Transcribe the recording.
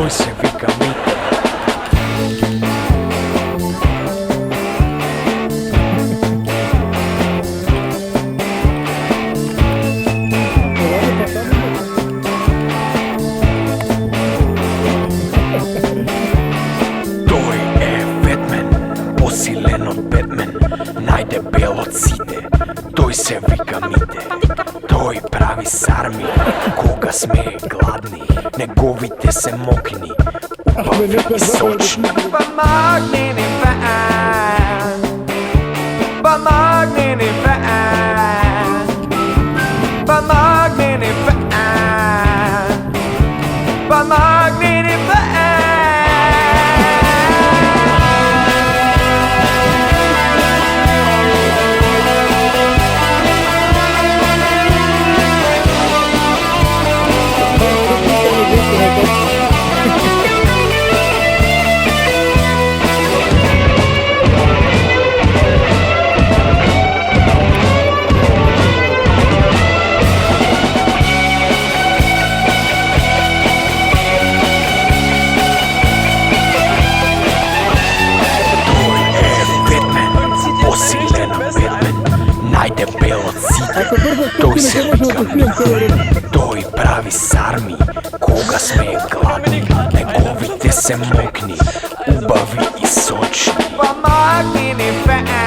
Тој се вика Мите. Тој е Бетмен, посилен од Бетмен, најдебел од сите. Тој се вика Мите. Тој прави сарми кога сме гладни, неговите се мокни, убави и сочни. Magnini fan, but Magnini fan, but Magnini fan, but Magnini fan. Најдебел од сите, тој се вика Мите. Тој прави сарми кога сме гладни, неговите се мокни, убави и сочни. But Magnini fan.